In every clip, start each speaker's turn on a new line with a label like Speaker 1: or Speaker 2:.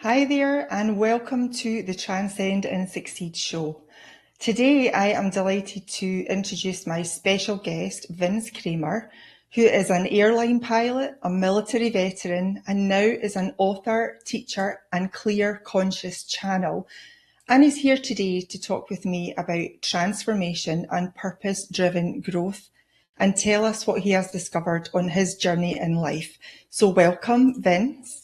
Speaker 1: Hi there, and welcome to the Transcend and Succeed show. Today, I am delighted to introduce my special guest, Vince Kramer, who is an airline pilot, a military veteran, and now is an author, teacher, and clear conscious channel. And he's here today to talk with me about transformation and purpose-driven growth and tell us what he has discovered on his journey in life. So welcome, Vince.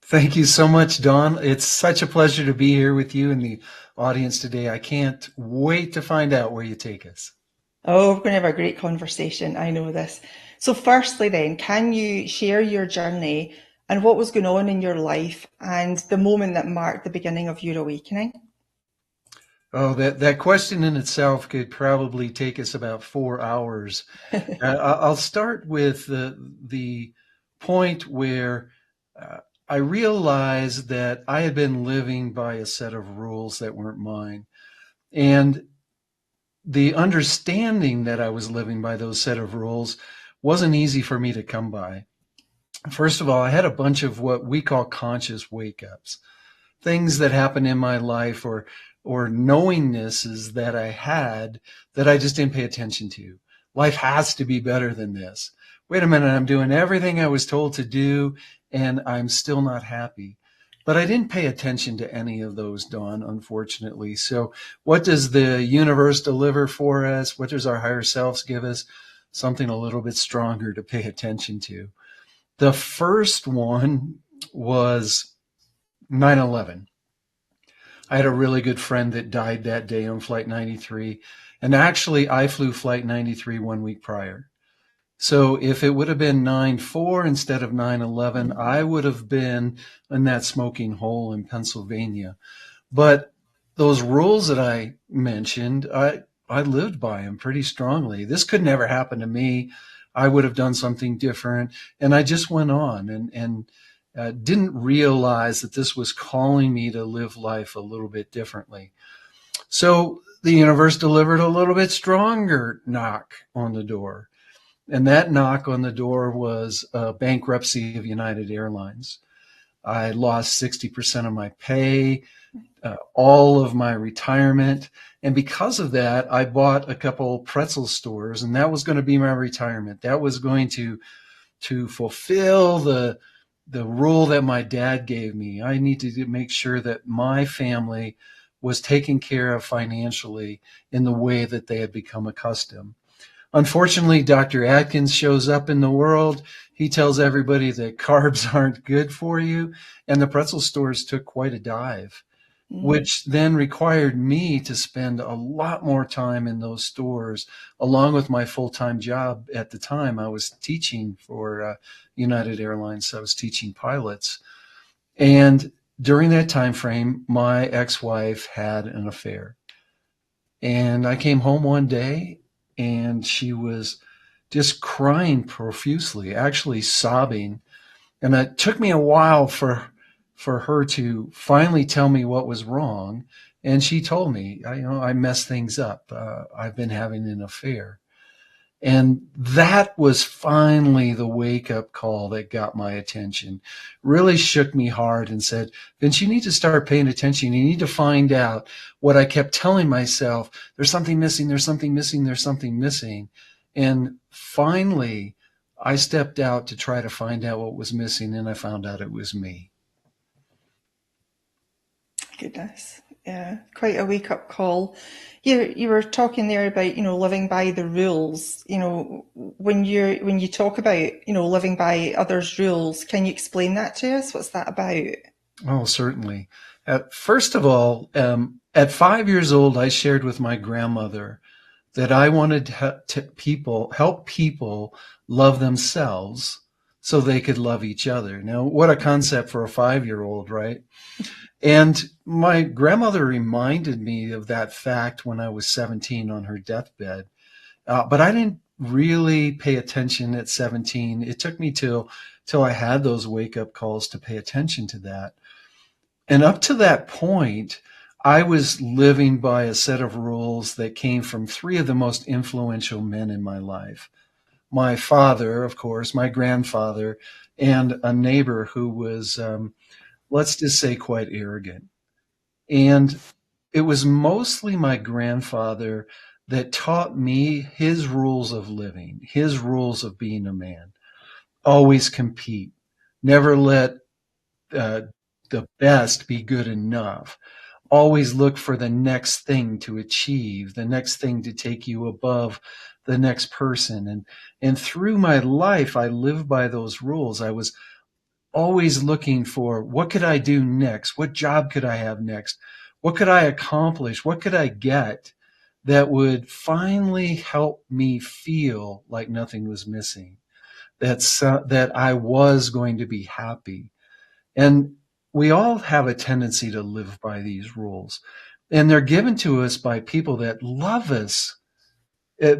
Speaker 2: Thank you so much, Dawn. It's such a pleasure to be here with you and the audience today. I can't wait to find out where you take us.
Speaker 1: Oh, we're going to have a great conversation. I know this. So firstly then, can you share your journey and what was going on in your life and the moment that marked the beginning of your awakening?
Speaker 2: Oh, that question in itself could probably take us about 4 hours. I'll start with the point where I realized that I had been living by a set of rules that weren't mine. And the understanding that I was living by those set of rules wasn't easy for me to come by. First of all, I had a bunch of what we call conscious wake-ups, things that happened in my life or knowingnesses that I had that I just didn't pay attention to. Life has to be better than this. Wait a minute, I'm doing everything I was told to do, and I'm still not happy. But I didn't pay attention to any of those, Dawn, unfortunately. So what does the universe deliver for us? What does our higher selves give us? Something a little bit stronger to pay attention to. The first one was 9/11. I had a really good friend that died that day on Flight 93. And actually, I flew Flight 93 1 week prior. So if it would have been 9/4 instead of 9/11, I would have been in that smoking hole in Pennsylvania. But those rules that I mentioned, I lived by them pretty strongly. This could never happen to me. I would have done something different. And I just went on and didn't realize that this was calling me to live life a little bit differently. So the universe delivered a little bit stronger knock on the door. And that knock on the door was bankruptcy of United Airlines. I lost 60% of my pay, all of my retirement. And because of that, I bought a couple pretzel stores, and that was going to be my retirement. That was going to fulfill the rule that my dad gave me. I needed to make sure that my family was taken care of financially in the way that they had become accustomed. Unfortunately, Dr. Atkins shows up in the world. He tells everybody that carbs aren't good for you. And the pretzel stores took quite a dive, which then required me to spend a lot more time in those stores, along with my full-time job at the time. I was teaching for United Airlines. So I was teaching pilots. And during that time frame, my ex-wife had an affair. And I came home one day, and she was just crying profusely, actually sobbing. And it took me a while for her to finally tell me what was wrong. And she told me, I messed things up. I've been having an affair. And that was finally the wake up call that got my attention, really shook me hard and said, Vince, you need to start paying attention. You need to find out what I kept telling myself. There's something missing. There's something missing. There's something missing. And finally, I stepped out to try to find out what was missing, and I found out it was me.
Speaker 1: Goodness. Yeah, quite a wake up call. You were talking there about, living by the rules. When you talk about, living by others' rules, can you explain that to us? What's that about?
Speaker 2: Oh, certainly. First of all, at 5 years old, I shared with my grandmother that I wanted to help people love themselves so they could love each other. Now, what a concept for a 5 year old, right? And my grandmother reminded me of that fact when I was 17 on her deathbed. But I didn't really pay attention at 17. It took me till I had those wake up calls to pay attention to that. And up to that point, I was living by a set of rules that came from three of the most influential men in my life. My father, of course, my grandfather, and a neighbor who was, let's just say, quite arrogant. And it was mostly my grandfather that taught me his rules of living, his rules of being a man. Always compete, never let uh, the best be good enough. Always look for the next thing to achieve, the next thing to take you above the next person. And through my life, I lived by those rules. I was always looking for what could I do next? What job could I have next? What could I accomplish? What could I get that would finally help me feel like nothing was missing? That I was going to be happy. And we all have a tendency to live by these rules. And they're given to us by people that love us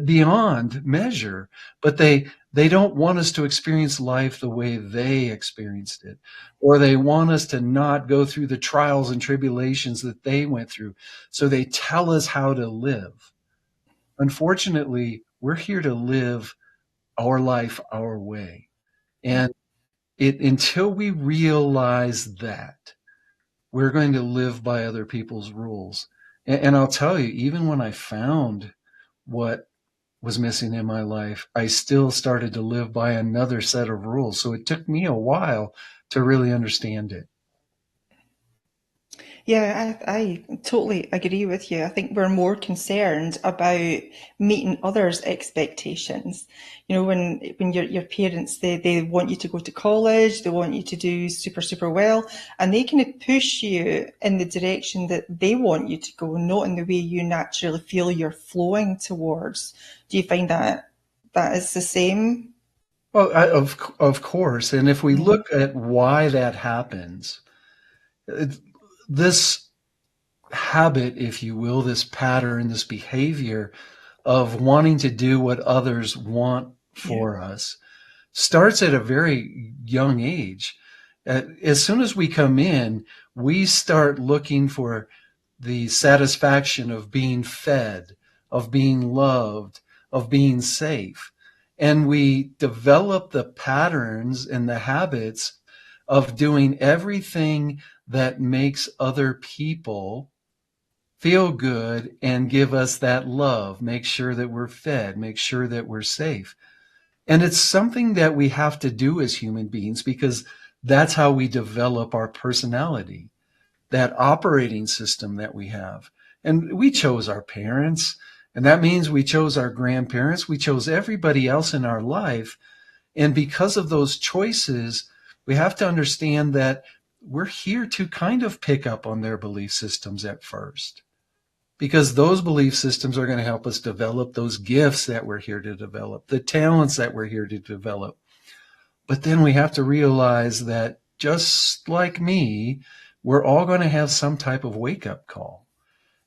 Speaker 2: beyond measure, but they don't want us to experience life the way they experienced it, or they want us to not go through the trials and tribulations that they went through. So they tell us how to live. Unfortunately, we're here to live our life our way. And until we realize that, we're going to live by other people's rules. And I'll tell you, even when I found what was missing in my life, I still started to live by another set of rules. So it took me a while to really understand it.
Speaker 1: Yeah, I totally agree with you. I think we're more concerned about meeting others' expectations. When your parents they want you to go to college, they want you to do super, super well, and they kind of push you in the direction that they want you to go, not in the way you naturally feel you're flowing towards. Do you find that is the same?
Speaker 2: Well, of course. And if we look at why that happens, it, this habit, if you will, this pattern, this behavior of wanting to do what others want
Speaker 1: Yeah.
Speaker 2: for us starts at a very young age. As soon as we come in, we start looking for the satisfaction of being fed, of being loved, of being safe. And we develop the patterns and the habits of doing everything that makes other people feel good and give us that love, make sure that we're fed, make sure that we're safe. And it's something that we have to do as human beings because that's how we develop our personality, that operating system that we have. And we chose our parents, and that means we chose our grandparents, we chose everybody else in our life. And because of those choices, we have to understand that we're here to kind of pick up on their belief systems at first because those belief systems are going to help us develop those gifts that we're here to develop, the talents that we're here to develop. But then we have to realize that just like me, we're all going to have some type of wake up call.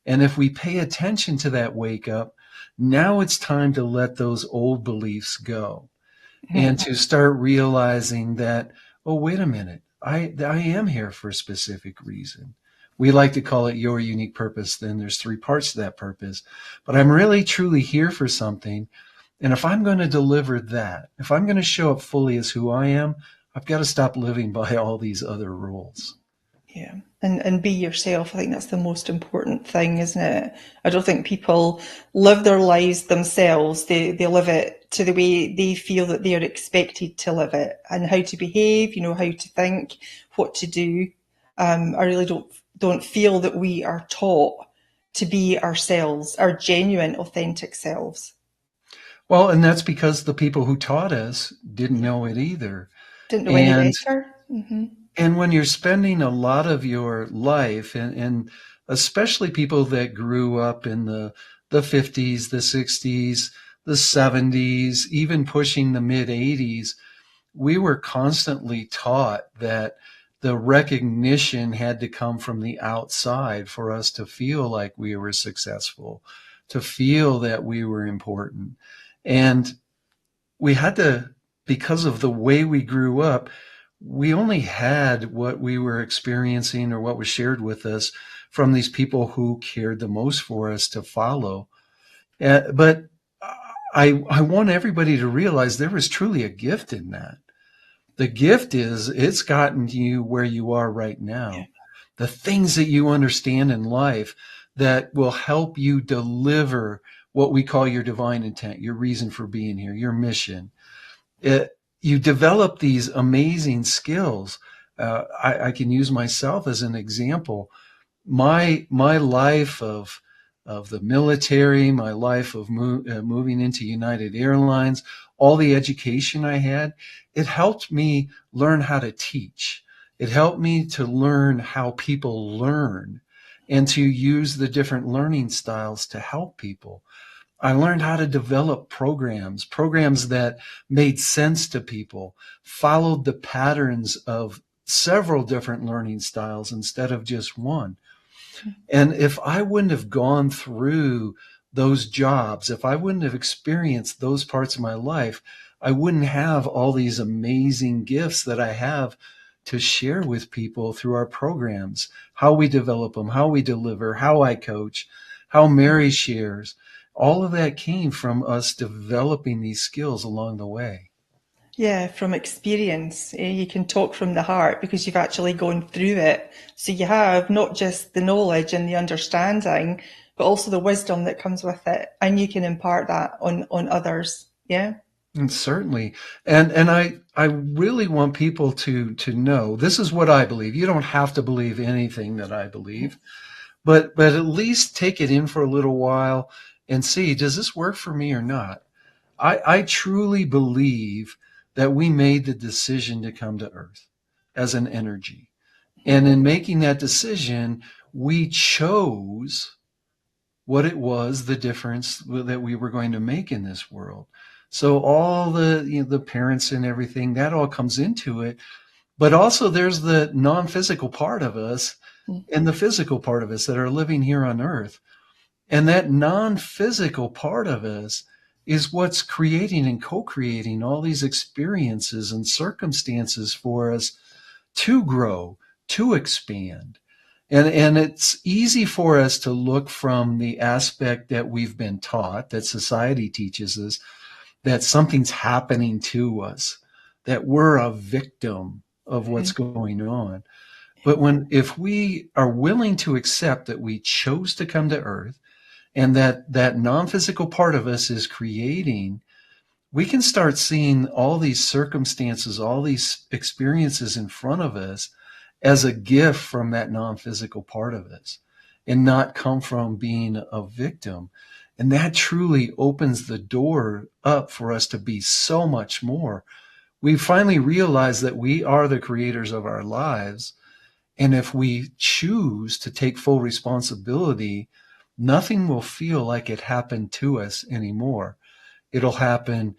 Speaker 2: And if we pay attention to that wake up, now it's time to let those old beliefs go and to start realizing that, oh, wait a minute, I am here for a specific reason. We like to call it your unique purpose. Then there's three parts to that purpose. But I'm really truly here for something. And if I'm going to deliver that, if I'm going to show up fully as who I am, I've got to stop living by all these other rules.
Speaker 1: Yeah. And be yourself. I think that's the most important thing, isn't it? I don't think people live their lives themselves. They live it to the way they feel that they're expected to live it, and how to behave, how to think, what to do. I really don't feel that we are taught to be ourselves, our genuine, authentic selves.
Speaker 2: Well, and that's because the people who taught us didn't
Speaker 1: Yeah.
Speaker 2: know it either.
Speaker 1: Didn't know any
Speaker 2: And
Speaker 1: better.
Speaker 2: and when you're spending a lot of your life, and especially people that grew up in the 50s, the 60s, the 70s, even pushing the mid 80s, we were constantly taught that the recognition had to come from the outside for us to feel like we were successful, to feel that we were important. And we had to, because of the way we grew up, we only had what we were experiencing or what was shared with us from these people who cared the most for us to follow. But I want everybody to realize there is truly a gift in that. The gift is it's gotten you where you are right
Speaker 1: Yeah.
Speaker 2: now. The things that you understand in life that will help you deliver what we call your divine intent, your reason for being here, your mission. You develop these amazing skills. I can use myself as an example. My life of the military, my life of moving into United Airlines, all the education I had, it helped me learn how to teach. It helped me to learn how people learn and to use the different learning styles to help people. I learned how to develop programs that made sense to people, followed the patterns of several different learning styles instead of just one. And if I wouldn't have gone through those jobs, if I wouldn't have experienced those parts of my life, I wouldn't have all these amazing gifts that I have to share with people through our programs, how we develop them, how we deliver, how I coach, how Mary shares. All of that came from us developing these skills along the way.
Speaker 1: Yeah, from experience. You can talk from the heart because you've actually gone through it. So you have not just the knowledge and the understanding, but also the wisdom that comes with it. And you can impart that on others. Yeah.
Speaker 2: And certainly. And I really want people to know this is what I believe. You don't have to believe anything that I believe, but at least take it in for a little while and see, does this work for me or not? I truly believe that we made the decision to come to Earth as an energy. And in making that decision, we chose what it was, the difference that we were going to make in this world. So all the parents and everything that all comes into it, but also there's the non-physical part of us and the physical part of us that are living here on Earth, and that non-physical part of us is what's creating and co-creating all these experiences and circumstances for us to grow, to expand. And it's easy for us to look from the aspect that we've been taught, that society teaches us, that something's happening to us, that we're a victim of what's going on. But if we are willing to accept that we chose to come to Earth and that non-physical part of us is creating, we can start seeing all these circumstances, all these experiences in front of us as a gift from that non-physical part of us and not come from being a victim. And that truly opens the door up for us to be so much more. We finally realize that we are the creators of our lives. And if we choose to take full responsibility, nothing will feel like it happened to us anymore. It'll happen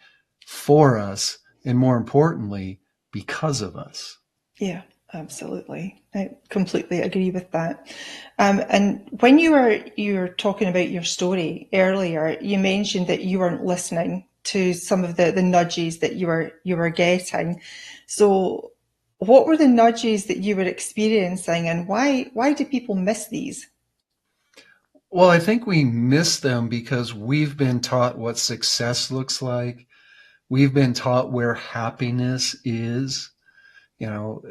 Speaker 2: for us, and more importantly, because of us.
Speaker 1: Yeah, absolutely. I completely agree with that. And when you were talking about your story earlier, you mentioned that you weren't listening to some of the nudges that you were getting. So what were the nudges that you were experiencing, and why do people miss these?
Speaker 2: Well, I think we miss them because we've been taught what success looks like. We've been taught where happiness is. You know,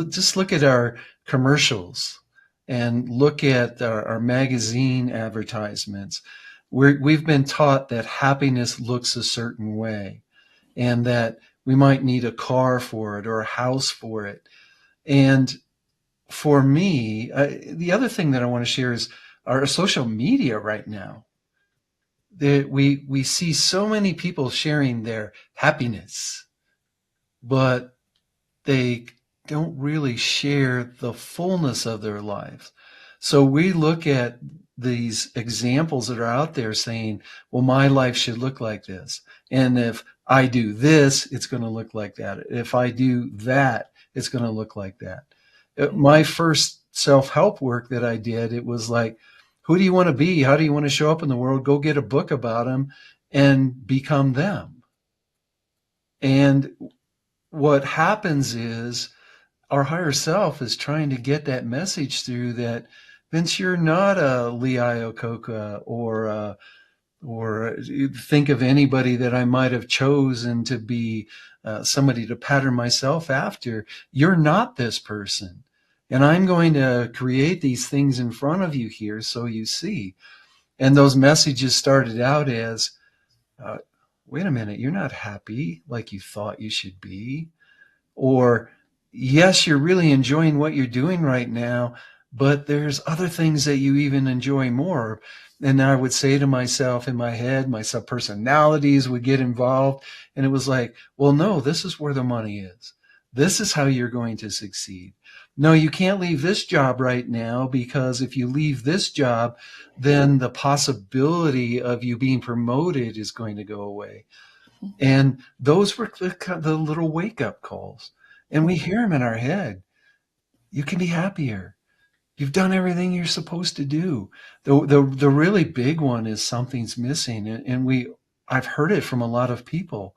Speaker 2: just look at our commercials and look at our magazine advertisements. We've been taught that happiness looks a certain way and that we might need a car for it or a house for it. And for me, the other thing that I want to share is our social media right now. That we see so many people sharing their happiness, but they don't really share the fullness of their lives. So we look at these examples that are out there saying, well, my life should look like this. And if I do this, it's going to look like that. If I do that, it's going to look like that. My first self-help work that I did, it was like, who do you want to be? How do you want to show up in the world? Go get a book about them and become them. And what happens is our higher self is trying to get that message through that, Vince, you're not a Lee Iacocca or think of anybody that I might have chosen to be somebody to pattern myself after. You're not this person. And I'm going to create these things in front of you here so you see. And those messages started out as, uh, wait a minute, you're not happy like you thought you should be. Or, yes, you're really enjoying what you're doing right now, but there's other things that you even enjoy more. And I would say to myself in my head, my subpersonalities would get involved. And it was like, well, no, this is where the money is. This is how you're going to succeed. No, you can't leave this job right now because if you leave this job, then the possibility of you being promoted is going to go away. And those were the little wake up calls. And we hear them in our head. You can be happier. You've done everything you're supposed to do. The really big one is something's missing. And I've heard it from a lot of people.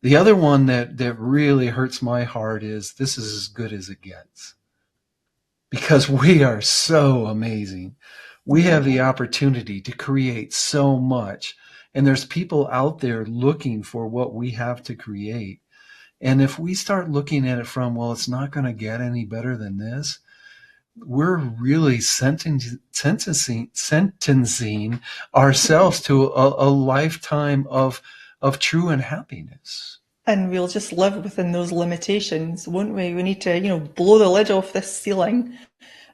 Speaker 2: The other one that really hurts my heart is this is as good as it gets because we are so amazing. We have the opportunity to create so much. And there's people out there looking for what we have to create. And if we start looking at it from, well, it's not going to get any better than this, we're really sentencing ourselves to a lifetime of true unhappiness.
Speaker 1: And we'll just live within those limitations, won't we? We need to, blow the lid off this ceiling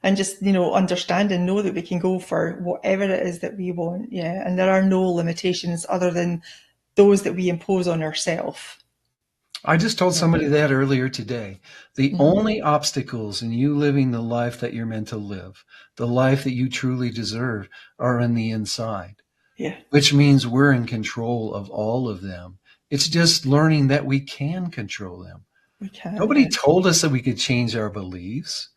Speaker 1: and just, understand and know that we can go for whatever it is that we want. Yeah. And there are no limitations other than those that we impose on ourselves.
Speaker 2: I just told somebody that earlier today. The only obstacles in you living the life that you're meant to live, the life that you truly deserve, are in the inside,
Speaker 1: Yeah.
Speaker 2: which means we're in control of all of them. It's just learning that we can control them.
Speaker 1: We can,
Speaker 2: Nobody
Speaker 1: yeah.
Speaker 2: told us that we could change our beliefs.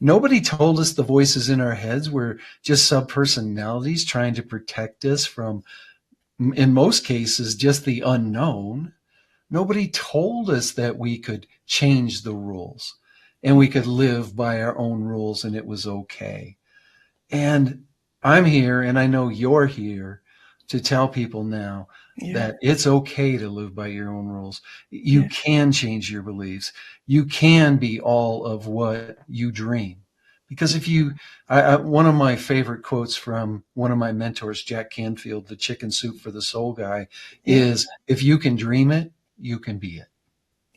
Speaker 2: Nobody told us the voices in our heads were just subpersonalities trying to protect us from, in most cases, just the unknown. Nobody told us that we could change the rules and we could live by our own rules and it was okay. And I'm here, and I know you're here to tell people now that it's okay to live by your own rules. You can change your beliefs. You can be all of what you dream. Because if you, one of my favorite quotes from one of my mentors, Jack Canfield, the chicken soup for the soul guy, is if you can dream it, you can be it.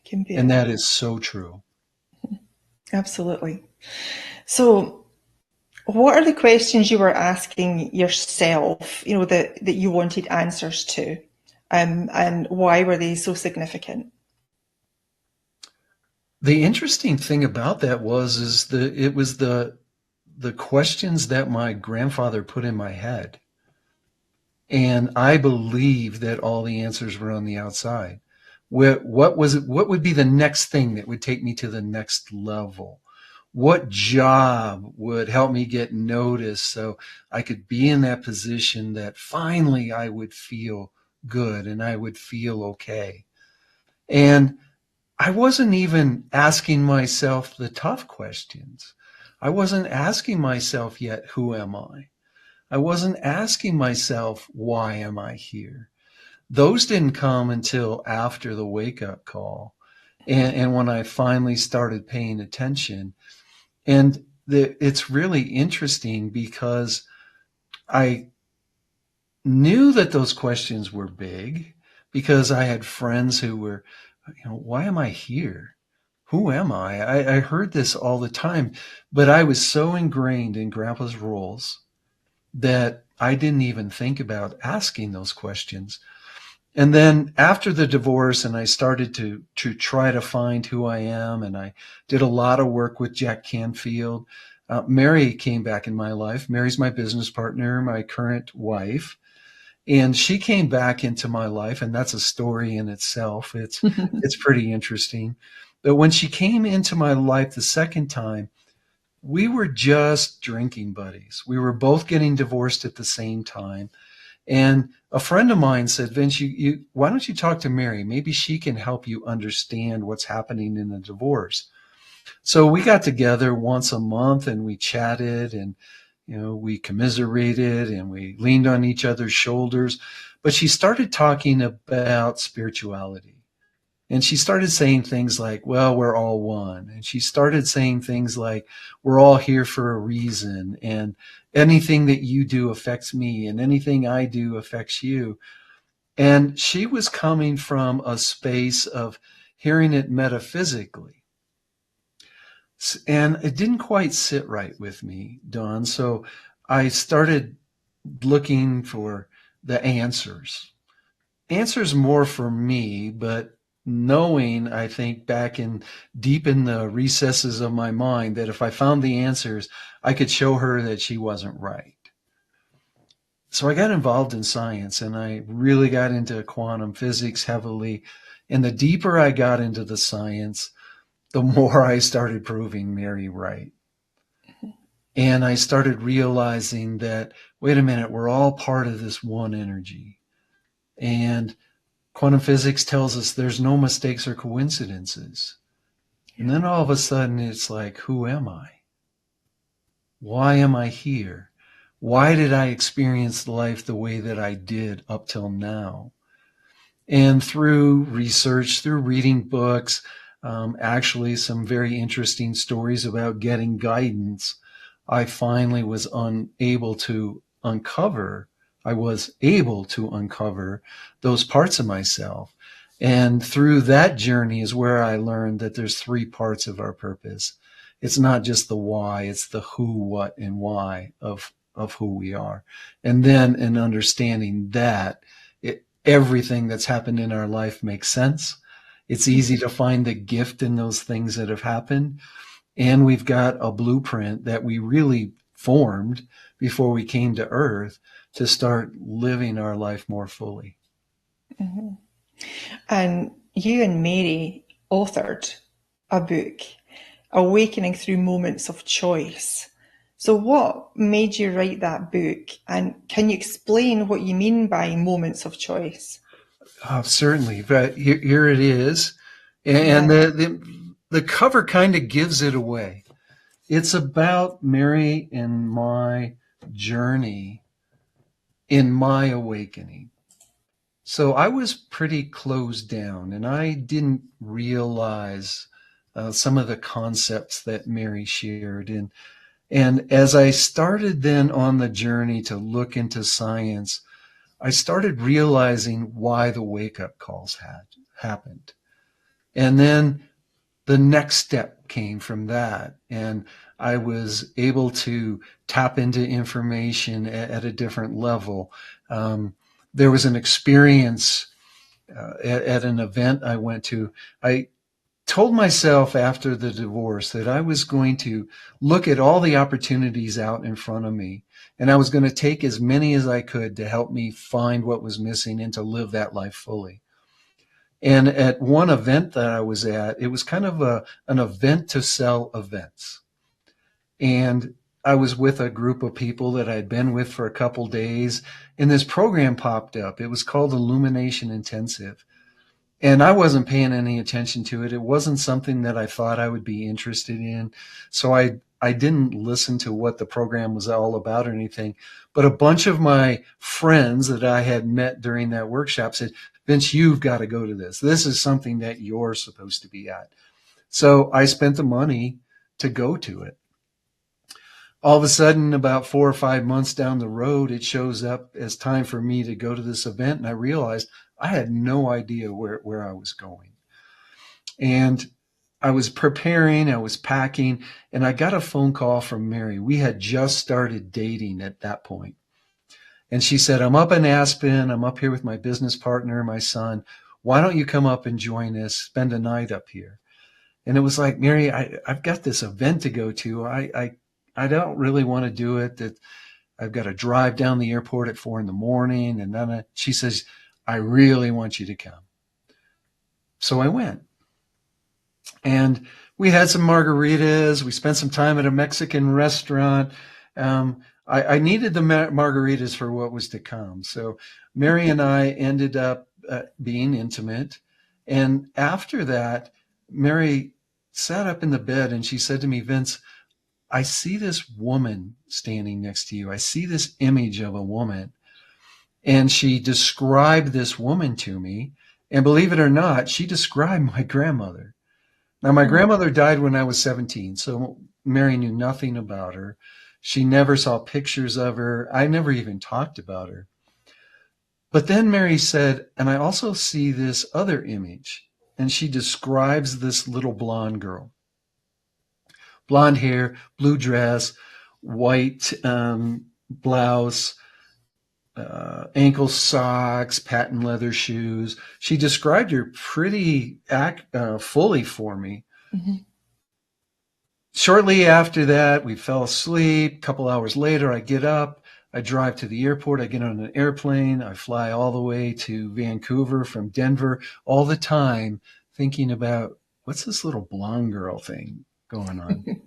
Speaker 1: Can be
Speaker 2: And
Speaker 1: it.
Speaker 2: that is so true.
Speaker 1: Absolutely. So, what are the questions you were asking yourself, that you wanted answers to? And why were they so significant?
Speaker 2: The interesting thing about that was it was the questions that my grandfather put in my head. And I believe that all the answers were on the outside. What was it? What would be the next thing that would take me to the next level? What job would help me get noticed so I could be in that position that finally I would feel good and I would feel okay? And I wasn't even asking myself the tough questions. I wasn't asking myself yet, who am I? I wasn't asking myself, why am I here? Those didn't come until after the wake up call. And when I finally started paying attention. And it's really interesting because I knew that those questions were big because I had friends who were, why am I here? Who am I? I heard this all the time, but I was so ingrained in grandpa's roles that I didn't even think about asking those questions. And then after the divorce, and I started to try to find who I am, and I did a lot of work with Jack Canfield. Mary came back in my life. Mary's my business partner, my current wife, and she came back into my life, and that's a story in itself. It's pretty interesting. But when she came into my life the second time, we were just drinking buddies. We were both getting divorced at the same time. And a friend of mine said, Vince, why don't you talk to Mary? Maybe she can help you understand what's happening in the divorce. So we got together once a month and we chatted and, we commiserated and we leaned on each other's shoulders. But she started talking about spirituality. And she started saying things like, well, we're all one. And she started saying things like, we're all here for a reason. And anything that you do affects me, and anything I do affects you. And she was coming from a space of hearing it metaphysically. And it didn't quite sit right with me, Dawn. So I started looking for the answers more for me, but knowing, I think, back in deep in the recesses of my mind, that if I found the answers, I could show her that she wasn't right. So I got involved in science and I really got into quantum physics heavily. And the deeper I got into the science, the more I started proving Mary right. And I started realizing that, wait a minute, we're all part of this one energy. And quantum physics tells us there's no mistakes or coincidences. And then all of a sudden it's like, who am I? Why am I here? Why did I experience life the way that I did up till now? And through research, through reading books, actually some very interesting stories about getting guidance, I finally was unable to uncover. I was able to uncover those parts of myself. And through that journey is where I learned that there's three parts of our purpose. It's not just the why, it's the who, what, and why of who we are. And then in understanding that, everything that's happened in our life makes sense. It's easy to find the gift in those things that have happened. And we've got a blueprint that we really formed before we came to Earth to start living our life more fully.
Speaker 1: Mm-hmm. And you and Mary authored a book, Awakening Through Moments of Choice. So what made you write that book? And can you explain what you mean by moments of choice?
Speaker 2: Oh, certainly. But here it is. And
Speaker 1: Yeah.
Speaker 2: the cover kind of gives it away. It's about Mary and my journey in my awakening. So I was pretty closed down and I didn't realize some of the concepts that Mary shared. And as I started then on the journey to look into science, I started realizing why the wake up calls had happened. And then the next step came from that. And I was able to tap into information at a different level. There was an experience at an event I went to. I told myself after the divorce that I was going to look at all the opportunities out in front of me. And I was going to take as many as I could to help me find what was missing and to live that life fully. And at one event that I was at, it was kind of an event to sell events. And I was with a group of people that I'd been with for a couple days, and this program popped up. It was called Illumination Intensive. And I wasn't paying any attention to it. It wasn't something that I thought I would be interested in. So I I didn't listen to what the program was all about or anything, but a bunch of my friends that I had met during that workshop said, Vince, you've got to go to this. This is something that you're supposed to be at. So I spent the money to go to it. All of a sudden, about 4 or 5 months down the road, it shows up as time for me to go to this event. And I realized I had no idea where I was going. And I was preparing, I was packing, and I got a phone call from Mary. We had just started dating at that point. And she said, I'm up in Aspen. I'm up here with my business partner, my son. Why don't you come up and join us, spend a night up here? And it was like, Mary, I've got this event to go to. I don't really want to do it. That I've got to drive down the airport at 4 a.m. And then she says, I really want you to come. So I went. And we had some margaritas. We spent some time at a Mexican restaurant. I needed the margaritas for what was to come. So Mary and I ended up being intimate. And after that, Mary sat up in the bed and she said to me, Vince, I see this woman standing next to you. I see this image of a woman. And she described this woman to me. And believe it or not, she described my grandmother. Now, my grandmother died when I was 17, so Mary knew nothing about her. She never saw pictures of her. I never even talked about her. But then Mary said, and I also see this other image, and she describes this little blonde girl. Blonde hair, blue dress, white blouse, ankle socks, patent leather shoes. She described her pretty fully for me.
Speaker 1: Mm-hmm.
Speaker 2: Shortly after that, we fell asleep. A couple hours later, I get up. I drive to the airport. I get on an airplane. I fly all the way to Vancouver from Denver, all the time thinking about what's this little blonde girl thing going on.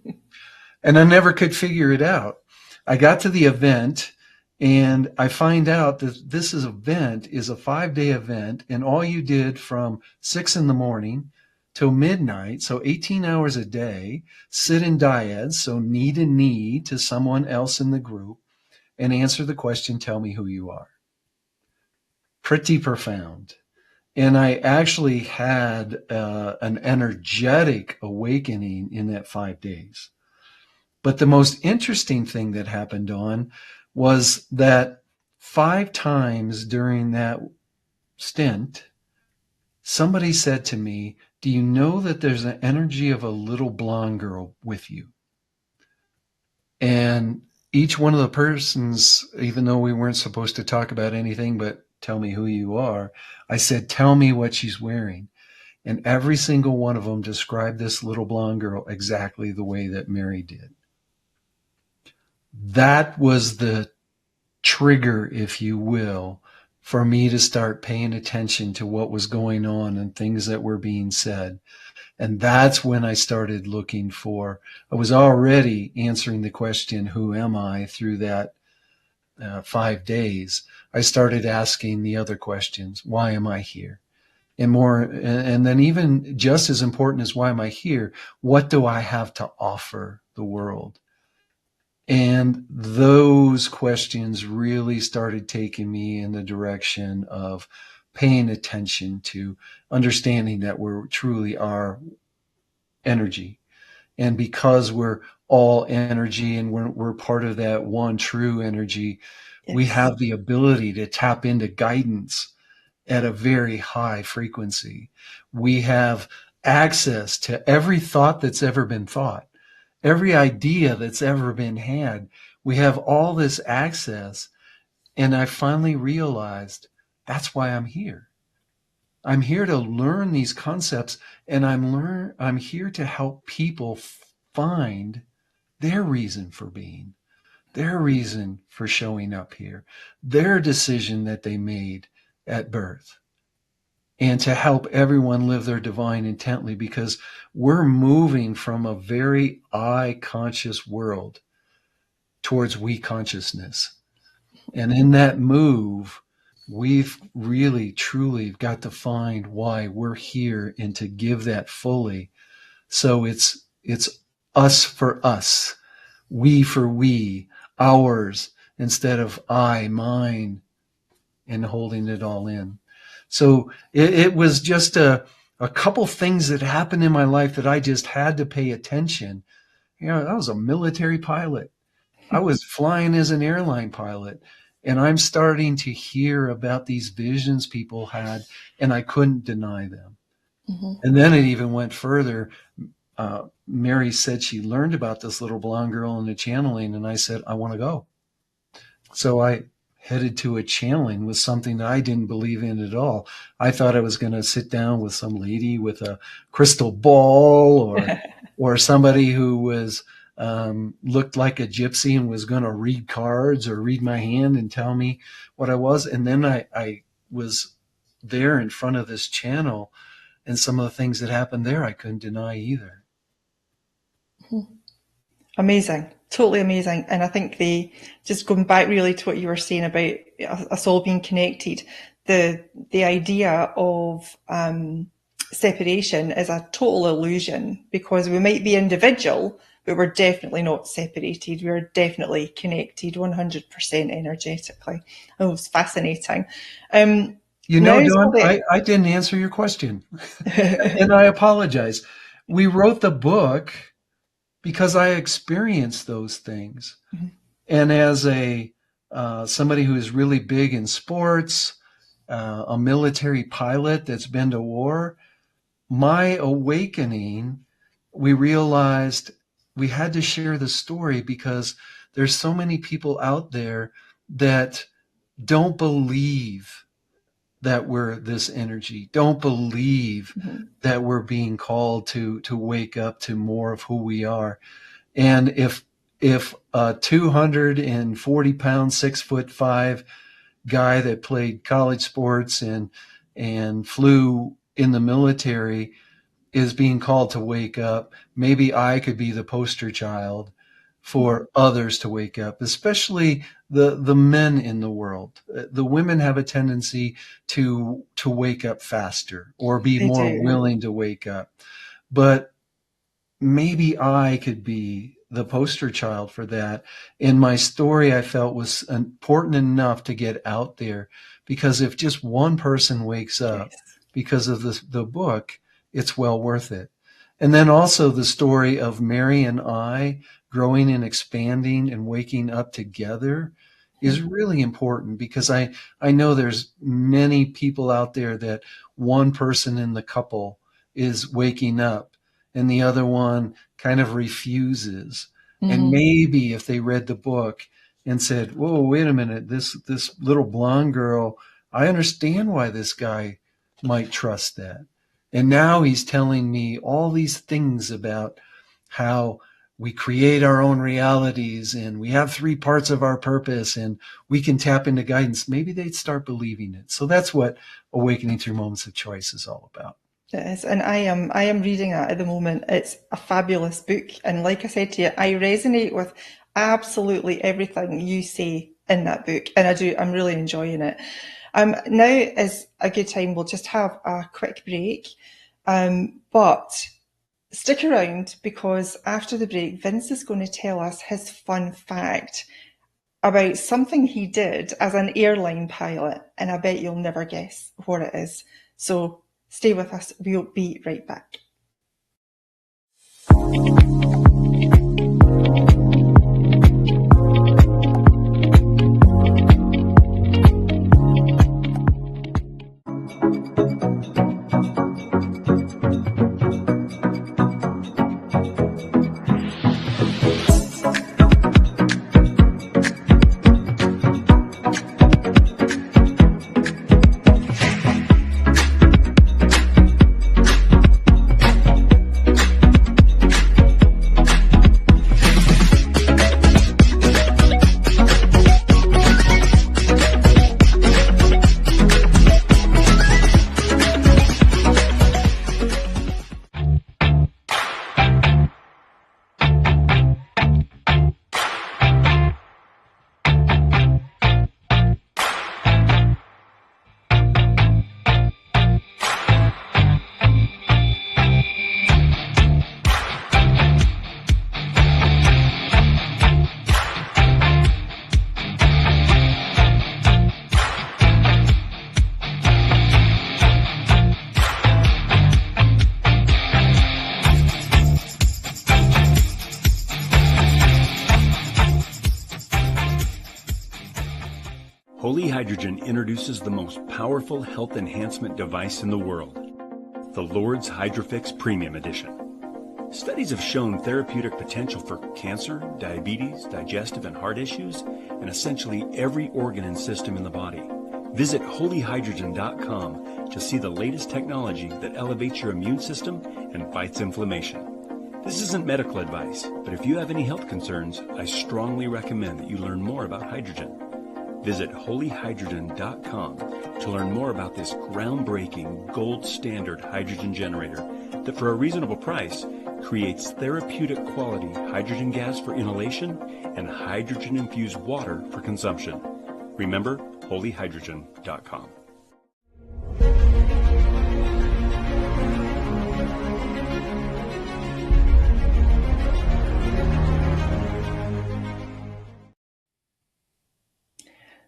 Speaker 2: And I never could figure it out. I got to the event and I find out that this event is a 5-day event, and all you did from 6 a.m. till midnight, so 18 hours a day, sit in dyads, so knee to knee to someone else in the group, and answer the question, tell me who you are. Pretty profound. And I actually had an energetic awakening in that 5 days. But the most interesting thing that happened was that 5 times during that stint, somebody said to me, do you know that there's an energy of a little blonde girl with you? And each one of the persons, even though we weren't supposed to talk about anything but tell me who you are, I said, tell me what she's wearing. And every single one of them described this little blonde girl exactly the way that Mary did. That was the trigger, if you will, for me to start paying attention to what was going on and things that were being said. And that's when I started looking for, I was already answering the question, who am I, through that 5 days. I started asking the other questions. Why am I here? And more, and then even just as important as why am I here, what do I have to offer the world? And those questions really started taking me in the direction of paying attention to understanding that we truly are energy. And because we're all energy and we're part of that one true energy,
Speaker 1: Yes.
Speaker 2: We have the ability to tap into guidance at a very high frequency. We have access to every thought that's ever been thought, every idea that's ever been had. We have all this access. And I finally realized that's why I'm here. I'm here to learn these concepts, and I'm here to help people find their reason for being, their reason for showing up here, their decision that they made at birth, and to help everyone live their divine intently, because we're moving from a very I conscious world towards we consciousness. And in that move, we've really, truly got to find why we're here and to give that fully. So it's us for us. we for we, ours, instead of I, mine, and holding it all in. So it was just a couple things that happened in my life that I just had to pay attention. I was a military pilot. I was flying as an airline pilot, and I'm starting to hear about these visions people had, and I couldn't deny them.
Speaker 1: Mm-hmm.
Speaker 2: And then it even went further. Mary said she learned about this little blonde girl in the channeling, and I said, I want to go. So I headed to a channeling with something that I didn't believe in at all. I thought I was going to sit down with some lady with a crystal ball or somebody who was looked like a gypsy and was going to read cards or read my hand and tell me what I was. And then I was there in front of this channel, and some of the things that happened there I couldn't deny either.
Speaker 1: Amazing. Totally amazing. And I think just going back really to what you were saying about us all being connected, the idea of separation is a total illusion, because we might be individual, but we're definitely not separated. We're definitely connected 100% energetically. It was fascinating.
Speaker 2: Dawn, I didn't answer your question, and I apologize. We wrote the book because I experienced those things. Mm-hmm. And as somebody who is really big in sports, a military pilot that's been to war, my awakening, we realized we had to share the story because there's so many people out there that don't believe that we're this energy, don't believe mm-hmm. that we're being called to wake up to more of who we are. And if a 240 pound, 6'5" guy that played college sports and flew in the military is being called to wake up, maybe I could be the poster child for others to wake up, especially the men in the world. The women have a tendency to wake up faster or be more willing to wake up. But maybe I could be the poster child for that. And my story, I felt, was important enough to get out there, because if just one person wakes up because of the book, it's well worth it. And then also the story of Mary and I growing and expanding and waking up together is really important, because I know there's many people out there that one person in the couple is waking up and the other one kind of refuses. Mm-hmm. And maybe if they read the book and said, whoa, wait a minute, this little blonde girl, I understand why this guy might trust that. And now he's telling me all these things about how we create our own realities and we have 3 parts of our purpose and we can tap into guidance. Maybe they'd start believing it. So that's what Awakening Through Moments of Choice is all about.
Speaker 1: It is, and I am reading that at the moment. It's a fabulous book, and like I said to you, I resonate with absolutely everything you say in that book, and I'm really enjoying it. Now is a good time. We'll just have a quick break, but stick around, because after the break, Vince is going to tell us his fun fact about something he did as an airline pilot, and I bet you'll never guess what it is. So stay with us. We'll be right back.
Speaker 3: Holy Hydrogen introduces the most powerful health enhancement device in the world, the Lord's Hydrofix Premium Edition. Studies have shown therapeutic potential for cancer, diabetes, digestive and heart issues, and essentially every organ and system in the body. Visit holyhydrogen.com to see the latest technology that elevates your immune system and fights inflammation. This isn't medical advice, but if you have any health concerns, I strongly recommend that you learn more about hydrogen. Visit holyhydrogen.com to learn more about this groundbreaking gold standard hydrogen generator that for a reasonable price creates therapeutic quality hydrogen gas for inhalation and hydrogen infused water for consumption. Remember, holyhydrogen.com.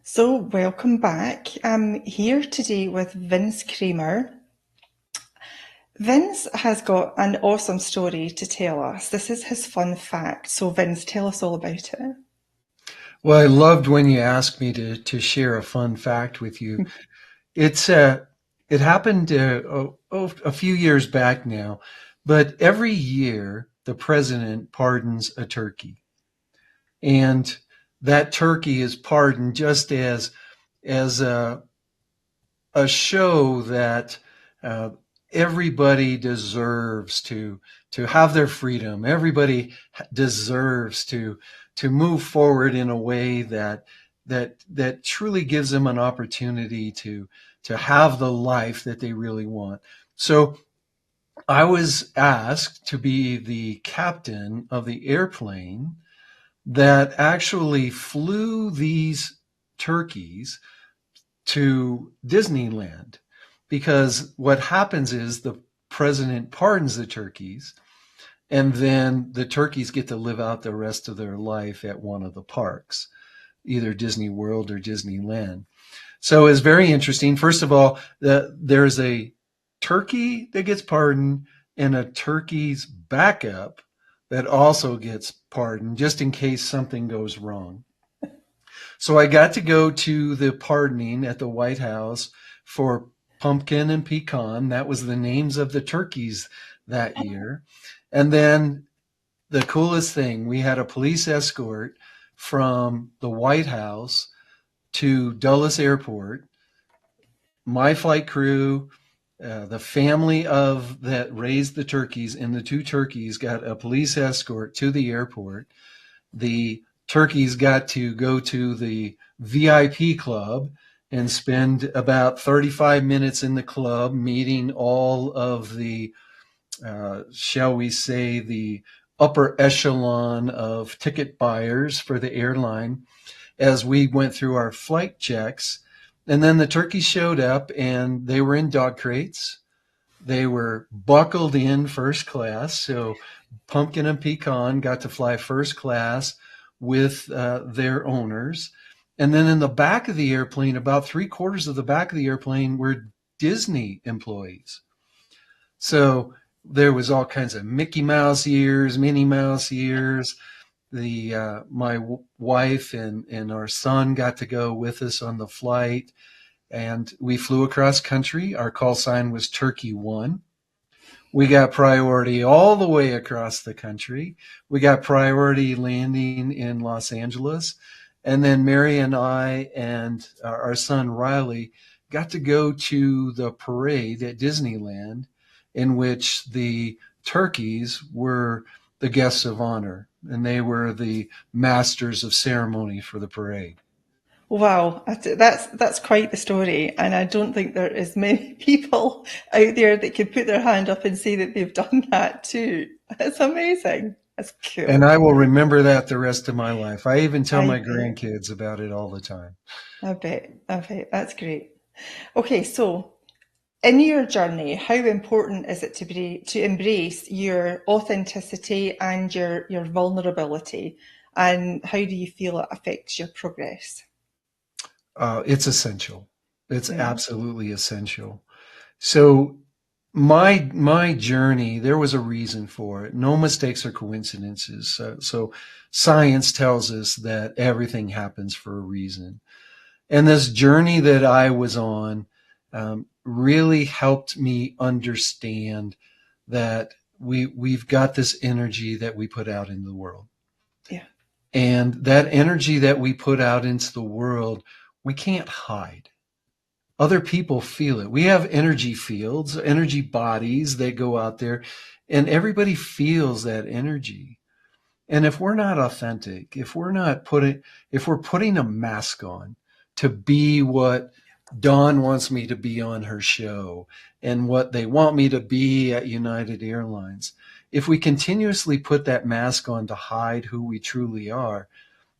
Speaker 1: So, welcome back. I'm here today with Vince Kramer. Vince has got an awesome story to tell us. This is his fun fact. So, Vince, tell us all about it.
Speaker 2: Well, I loved when you asked me to share a fun fact with you. It happened a few years back now, but every year the president pardons a turkey, and that turkey is pardoned just as a show that uh, everybody deserves to have their freedom. Everybody deserves to move forward in a way that truly gives them an opportunity to have the life that they really want. So I was asked to be the captain of the airplane that actually flew these turkeys to Disneyland, because what happens is the president pardons the turkeys, and then the turkeys get to live out the rest of their life at one of the parks, either Disney World or Disneyland. So it's very interesting. First of all, there's a turkey that gets pardoned and a turkey's backup that also gets pardoned just in case something goes wrong. So I got to go to the pardoning at the White House for Pumpkin and Pecan. That was the names of the turkeys that year. And then the coolest thing, we had a police escort from the White House to Dulles Airport. My flight crew, the family of that raised the turkeys, and the two turkeys got a police escort to the airport. The turkeys got to go to the VIP club and spend about 35 minutes in the club meeting all of the, shall we say, the upper echelon of ticket buyers for the airline as we went through our flight checks. And then the turkeys showed up and they were in dog crates. They were buckled in first class. So Pumpkin and Pecan got to fly first class with their owners. And then in the back of the airplane, about 3/4 of the back of the airplane were Disney employees. So there was all kinds of Mickey Mouse ears, Minnie Mouse ears. My wife and our son got to go with us on the flight, and we flew across country. Our call sign was Turkey 1. We got priority all the way across the country. We got priority landing in Los Angeles. And then Mary and I and our son Riley got to go to the parade at Disneyland, in which the turkeys were the guests of honor, and they were the masters of ceremony for the parade.
Speaker 1: Wow, that's quite the story, and I don't think there is many people out there that could put their hand up and say that they've done that too. That's amazing. That's
Speaker 2: And
Speaker 1: cool.
Speaker 2: I will remember that the rest of my life. I even tell
Speaker 1: I
Speaker 2: my
Speaker 1: bet.
Speaker 2: grandkids about it all the time.
Speaker 1: I bet. I bet. That's great. Okay, so in your journey, how important is it to embrace your authenticity and your vulnerability, and how do you feel it affects your progress?
Speaker 2: It's essential. It's
Speaker 1: Mm.
Speaker 2: absolutely essential. So my journey, there was a reason for it. No mistakes or coincidences. So science tells us that everything happens for a reason. And this journey that I was on really helped me understand that we've got this energy that we put out into the world.
Speaker 1: Yeah.
Speaker 2: And that energy that we put out into the world, we can't hide. Other people feel it. We have energy fields, energy bodies that go out there, and everybody feels that energy. And if we're not authentic, if we're putting a mask on to be what Dawn wants me to be on her show and what they want me to be at United Airlines, if we continuously put that mask on to hide who we truly are,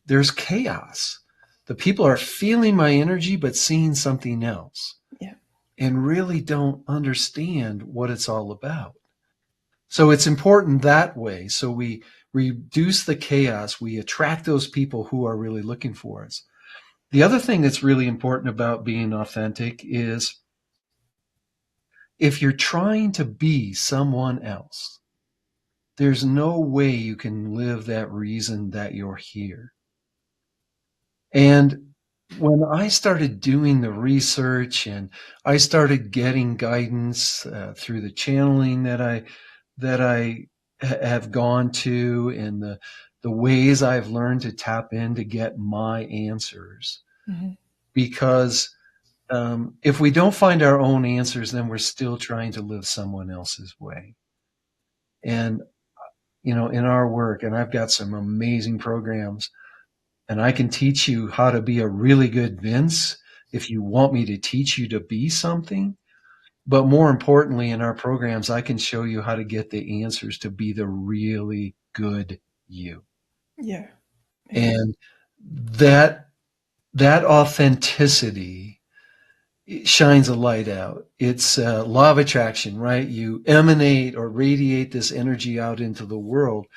Speaker 2: there's chaos. The people are feeling my energy, but seeing something else.
Speaker 1: Yeah.
Speaker 2: And really don't understand what it's all about. So it's important that way. So we reduce the chaos. We attract those people who are really looking for us. The other thing that's really important about being authentic is if you're trying to be someone else, there's no way you can live that reason that you're here. And when I started doing the research and I started getting guidance through the channeling that I have gone to and the ways I've learned to tap in to get my answers,
Speaker 1: Mm-hmm.
Speaker 2: because if we don't find our own answers, then we're still trying to live someone else's way. And in our work, and I've got some amazing programs. And I can teach you how to be a really good Vince if you want me to teach you to be something. But more importantly, in our programs, I can show you how to get the answers to be the really good you.
Speaker 1: Yeah.
Speaker 2: And that authenticity shines a light out. It's law of attraction, right? You emanate or radiate this energy out into the world.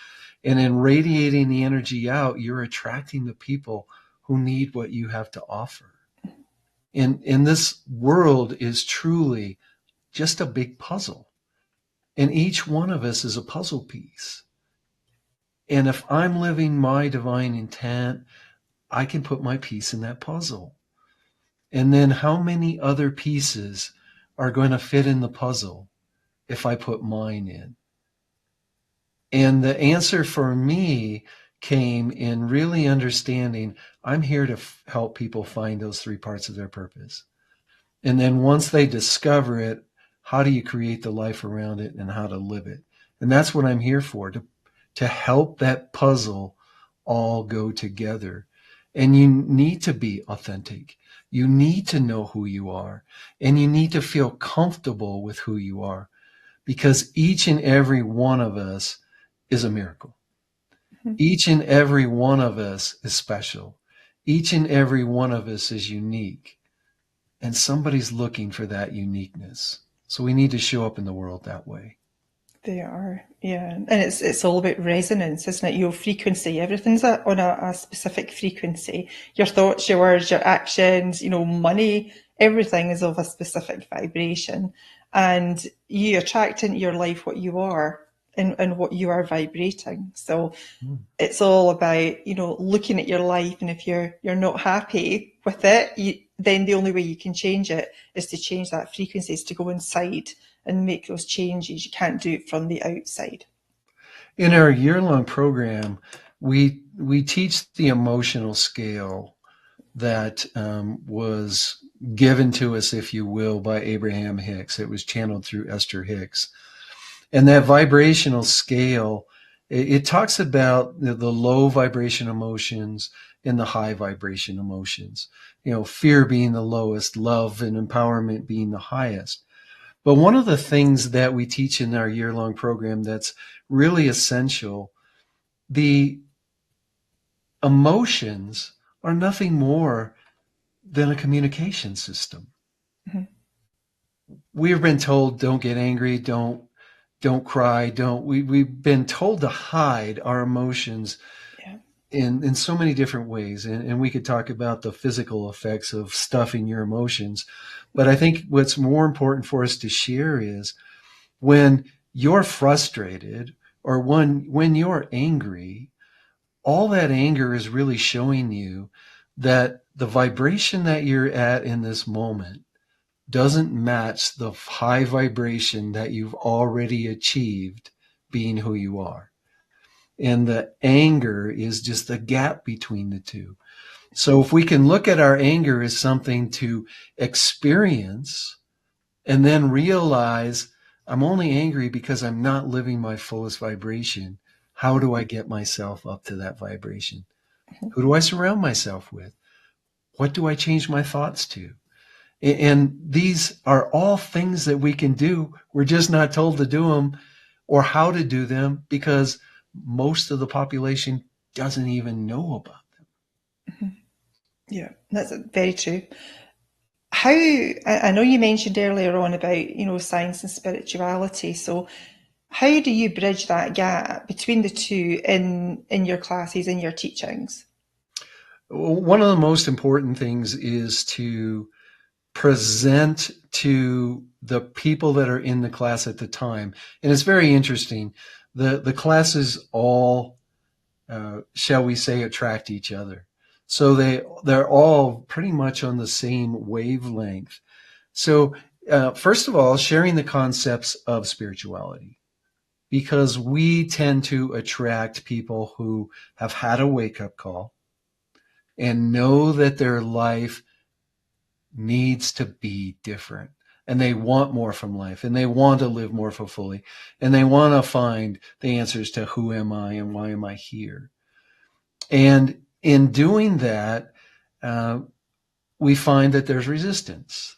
Speaker 2: And in radiating the energy out, you're attracting the people who need what you have to offer. And this world is truly just a big puzzle. And each one of us is a puzzle piece. And if I'm living my divine intent, I can put my piece in that puzzle. And then how many other pieces are going to fit in the puzzle if I put mine in? And the answer for me came in really understanding I'm here to help people find those three parts of their purpose. And then once they discover it, how do you create the life around it and how to live it? And that's what I'm here for, to help that puzzle all go together. And you need to be authentic. You need to know who you are, and you need to feel comfortable with who you are, because each and every one of us is a miracle.
Speaker 1: Mm-hmm.
Speaker 2: Each and every one of us is special. Each and every one of us is unique. And somebody's looking for that uniqueness. So we need to show up in the world that way.
Speaker 1: They are, yeah. And it's all about resonance, isn't it? Your frequency, everything's on a specific frequency. Your thoughts, your words, your actions, money, everything is of a specific vibration. And you attract into your life what you are and what you are vibrating. So it's all about, looking at your life, and if you're not happy with it, then the only way you can change it is to change that frequency, is to go inside and make those changes. You can't do it from the outside.
Speaker 2: In our year-long program, we teach the emotional scale that was given to us, if you will, by Abraham Hicks. It was channeled through Esther Hicks. And that vibrational scale, it talks about the low vibration emotions and the high vibration emotions. Fear being the lowest, love and empowerment being the highest. But one of the things that we teach in our year-long program that's really essential, the emotions are nothing more than a communication system.
Speaker 1: Mm-hmm.
Speaker 2: We've been told, don't get angry, don't cry, we've been told to hide our emotions in so many different ways. And we could talk about the physical effects of stuffing your emotions. But I think what's more important for us to share is when you're frustrated or when you're angry, all that anger is really showing you that the vibration that you're at in this moment doesn't match the high vibration that you've already achieved being who you are. And the anger is just the gap between the two. So if we can look at our anger as something to experience and then realize I'm only angry because I'm not living my fullest vibration, how do I get myself up to that vibration? Who do I surround myself with? What do I change my thoughts to? And these are all things that we can do. We're just not told to do them or how to do them because most of the population doesn't even know about them.
Speaker 1: Yeah, that's very true. I know you mentioned earlier on about, science and spirituality. So how do you bridge that gap between the two in your classes, in your teachings?
Speaker 2: One of the most important things is to present to the people that are in the class at the time. And it's very interesting. The classes all, shall we say, attract each other. So they're all pretty much on the same wavelength. So first of all, sharing the concepts of spirituality, because we tend to attract people who have had a wake-up call and know that their life needs to be different. And they want more from life, and they want to live more fully, and they want to find the answers to who am I and why am I here. And in doing that, we find that there's resistance,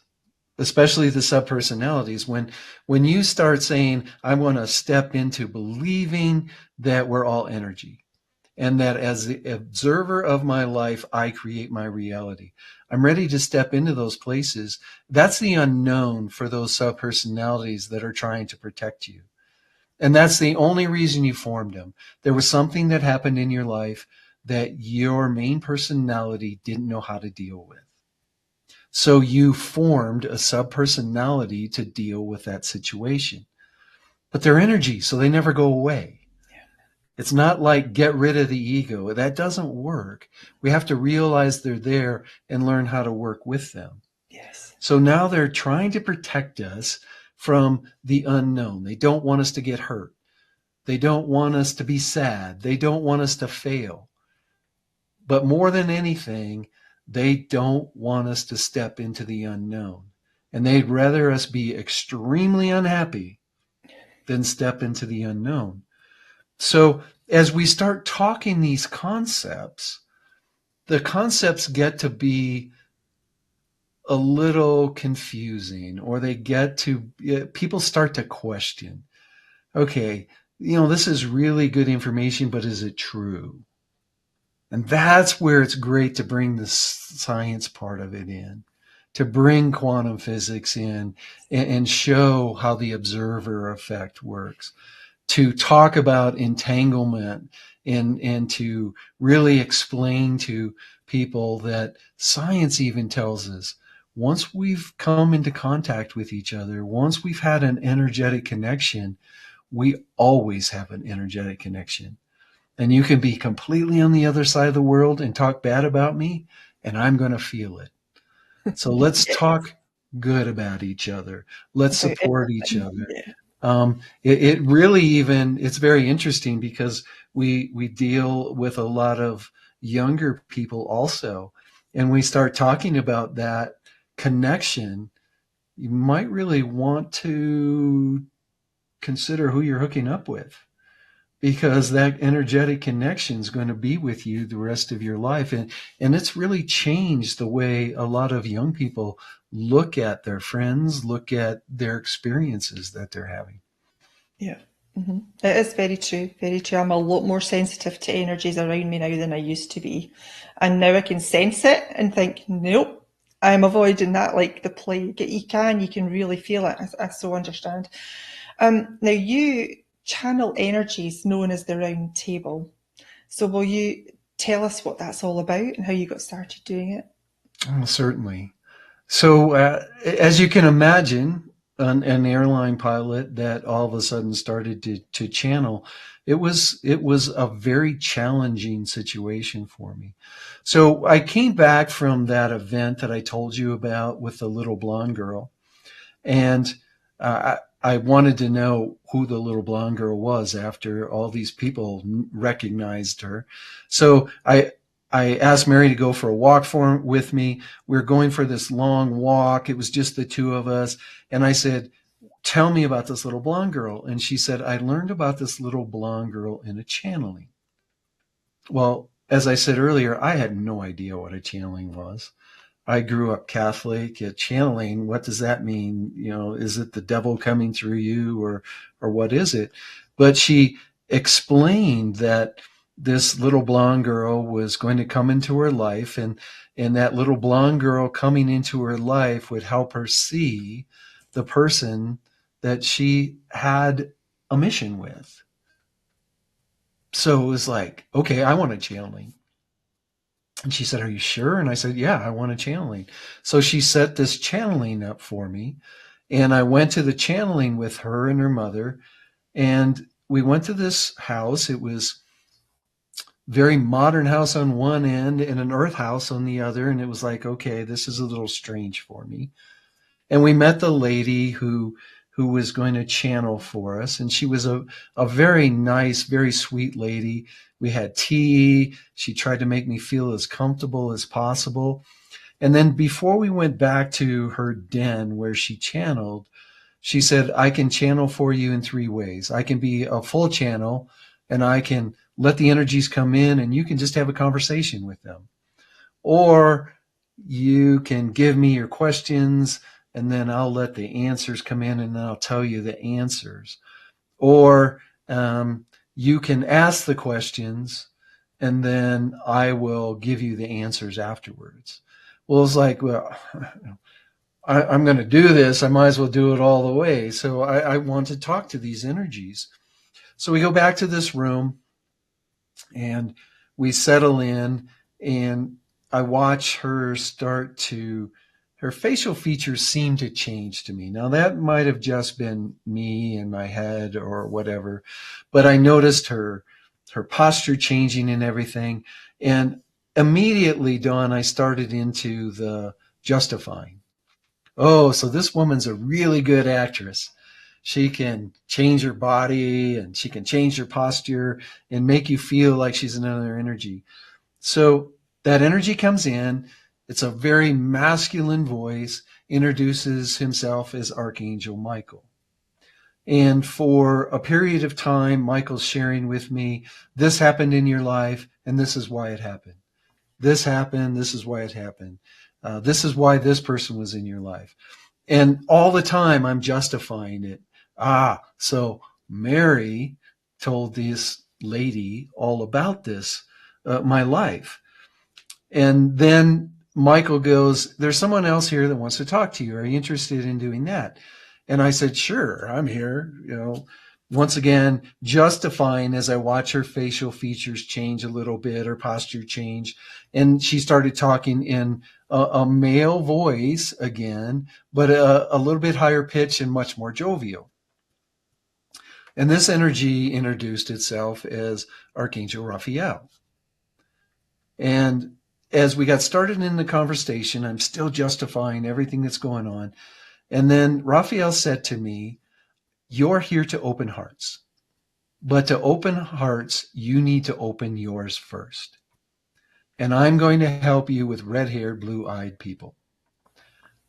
Speaker 2: especially the subpersonalities. When you start saying, I want to step into believing that we're all energy, and that as the observer of my life, I create my reality. I'm ready to step into those places. That's the unknown for those subpersonalities that are trying to protect you. And that's the only reason you formed them. There was something that happened in your life that your main personality didn't know how to deal with. So you formed a subpersonality to deal with that situation. But they're energy, so they never go away. It's not like get rid of the ego. That doesn't work. We have to realize they're there and learn how to work with them.
Speaker 1: Yes.
Speaker 2: So now they're trying to protect us from the unknown. They don't want us to get hurt. They don't want us to be sad. They don't want us to fail. But more than anything, they don't want us to step into the unknown. And they'd rather us be extremely unhappy than step into the unknown. So as we start talking these concepts, the concepts get to be a little confusing, or they get to, people start to question, okay, this is really good information, but is it true? And that's where it's great to bring the science part of it in, to bring quantum physics in and show how the observer effect works, to talk about entanglement and to really explain to people that science even tells us once we've come into contact with each other, once we've had an energetic connection, we always have an energetic connection. And you can be completely on the other side of the world and talk bad about me, and I'm going to feel it. So let's talk good about each other. Let's support each other.
Speaker 1: Yeah.
Speaker 2: It really even, it's very interesting because we deal with a lot of younger people also. And we start talking about that connection. You might really want to consider who you're hooking up with, because that energetic connection is going to be with you the rest of your life. And it's really changed the way a lot of young people look at their friends, look at their experiences that they're having.
Speaker 1: Yeah. Mm-hmm. It is very true, very true. I'm a lot more sensitive to energies around me now than I used to be. And now I can sense it and think, nope, I'm avoiding that like the plague. You can really feel it. I so understand. Now you channel energies known as the round table. So will you tell us what that's all about and how you got started doing it?
Speaker 2: Oh, certainly. So as you can imagine, an airline pilot that all of a sudden started to channel, it was a very challenging situation for me. So I came back from that event that I told you about with the little blonde girl, and I wanted to know who the little blonde girl was after all these people recognized her. So I asked Mary to go for a walk with me. We were going for this long walk. It was just the two of us. And I said, tell me about this little blonde girl. And she said, I learned about this little blonde girl in a channeling. Well, as I said earlier, I had no idea what a channeling was. I grew up Catholic. Channeling, what does that mean? Is it the devil coming through you, or what is it? But she explained that this little blonde girl was going to come into her life, and that little blonde girl coming into her life would help her see the person that she had a mission with. So it was like, okay, I want a channeling. And she said, are you sure? And I said, yeah, I want a channeling. So she set this channeling up for me. And I went to the channeling with her and her mother. And we went to this house. It was very modern house on one end and an earth house on the other. And it was like, okay, this is a little strange for me. And we met the lady who was going to channel for us. And she was a very nice, very sweet lady. We had tea. She tried to make me feel as comfortable as possible. And then before we went back to her den where she channeled, she said, I can channel for you in 3 ways. I can be a full channel, and I can let the energies come in and you can just have a conversation with them. Or you can give me your questions, and then I'll let the answers come in and I'll tell you the answers. Or you can ask the questions and then I will give you the answers afterwards. Well, it's like, well, I'm going to do this. I might as well do it all the way. So I want to talk to these energies. So we go back to this room and we settle in, and I watch her her facial features seem to change to me. Now that might have just been me in my head or whatever, but I noticed her posture changing and everything. And immediately, Dawn, I started into the justifying. Oh, so this woman's a really good actress. She can change her body and she can change her posture and make you feel like she's another energy. So that energy comes in. It's a very masculine voice, introduces himself as Archangel Michael. And for a period of time, Michael's sharing with me, this happened in your life, and this is why it happened. This happened, this is why it happened. This is why this person was in your life. And all the time I'm justifying it. So Mary told this lady all about this, my life. And then Michael goes, there's someone else here that wants to talk to you. Are you interested in doing that? And I said, sure, I'm here. Once again, justifying as I watch her facial features change a little bit, her posture change. And she started talking in a male voice again, but a little bit higher pitch and much more jovial. And this energy introduced itself as Archangel Raphael. And as we got started in the conversation, I'm still justifying everything that's going on. And then Raphael said to me, you're here to open hearts. But to open hearts, you need to open yours first. And I'm going to help you with red-haired, blue-eyed people.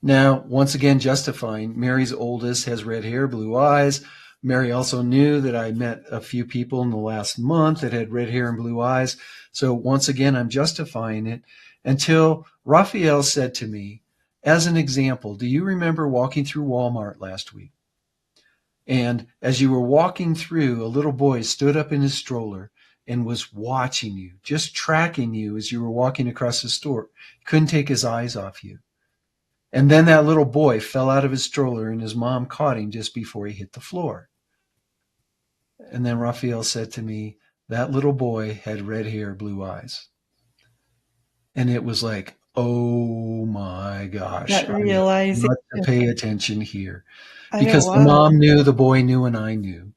Speaker 2: Now, once again, justifying, Mary's oldest has red hair, blue eyes. Mary also knew that I met a few people in the last month that had red hair and blue eyes. So once again, I'm justifying it until Raphael said to me, as an example, do you remember walking through Walmart last week? And as you were walking through, a little boy stood up in his stroller and was watching you, just tracking you as you were walking across the store. Couldn't take his eyes off you. And then that little boy fell out of his stroller and his mom caught him just before he hit the floor. And then Raphael said to me, that little boy had red hair, blue eyes. And it was like, oh my gosh,
Speaker 1: That
Speaker 2: I
Speaker 1: realization.
Speaker 2: got to pay attention here.
Speaker 1: I know,
Speaker 2: Because the
Speaker 1: wow.
Speaker 2: mom knew, the boy knew, and I knew.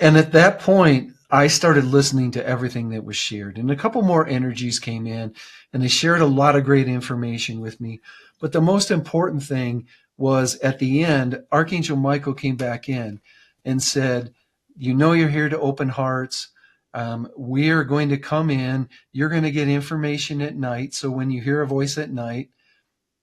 Speaker 2: And at that point, I started listening to everything that was shared. And a couple more energies came in, and they shared a lot of great information with me. But the most important thing was at the end, Archangel Michael came back in and said, "You know, you're here to open hearts. We are going to come in. You're going to get information at night. So when you hear a voice at night,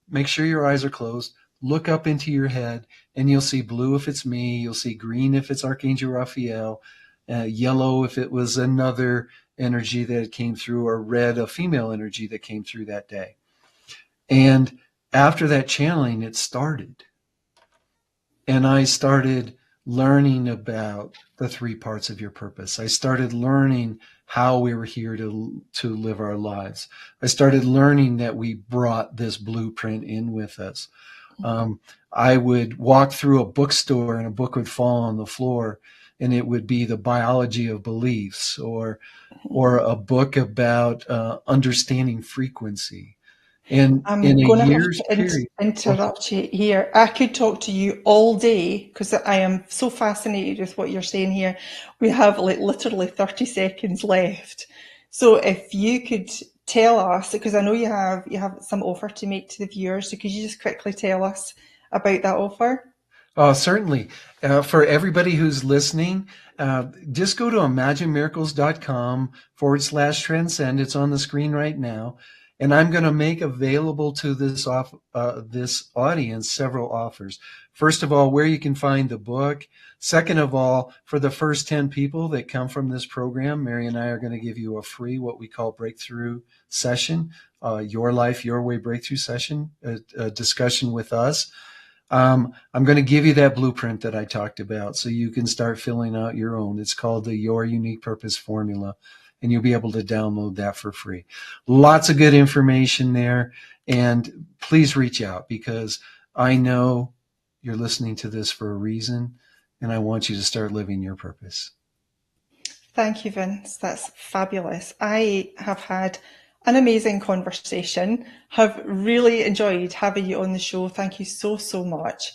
Speaker 2: make sure your eyes are closed. Look up into your head, and you'll see blue if it's me. You'll see green if it's Archangel Raphael, yellow if it was another energy that came through, or red, a female energy that came through that day." And after that channeling, it started. And I started learning about the three parts of your purpose. I started learning how we were here to live our lives. I started learning that we brought this blueprint in with us. I would walk through a bookstore and a book would fall on the floor, and it would be the biology of beliefs, or a book about understanding frequency. And in
Speaker 1: I'm
Speaker 2: a
Speaker 1: going to have
Speaker 2: year's
Speaker 1: to
Speaker 2: period,
Speaker 1: interrupt you here. I could talk to you all day because I am so fascinated with what you're saying here. We have like literally 30 seconds left. So if you could tell us, because I know you have some offer to make to the viewers, so could you just quickly tell us about that offer?
Speaker 2: certainly. For everybody who's listening, just go to imaginemiracles.com/transcend. It's on the screen right now. And I'm going to make available to this audience several offers. First of all, where you can find the book. Second of all, for the first 10 people that come from this program, Mary and I are going to give you a free, what we call breakthrough session, Your Life, Your Way breakthrough session, a discussion with us. I'm going to give you that blueprint that I talked about so you can start filling out your own. It's called the Your Unique Purpose Formula, and you'll be able to download that for free. Lots of good information there, and please reach out, because I know you're listening to this for a reason, and I want you to start living your purpose.
Speaker 1: Thank you, Vince. That's fabulous. I have had an amazing conversation, have really enjoyed having you on the show. Thank you so, so much.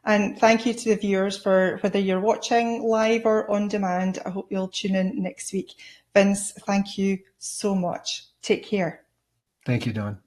Speaker 1: And thank you to the viewers for whether you're watching live or on demand. I hope you'll tune in next week. Vince, thank you so much. Take care.
Speaker 2: Thank you, Dawn.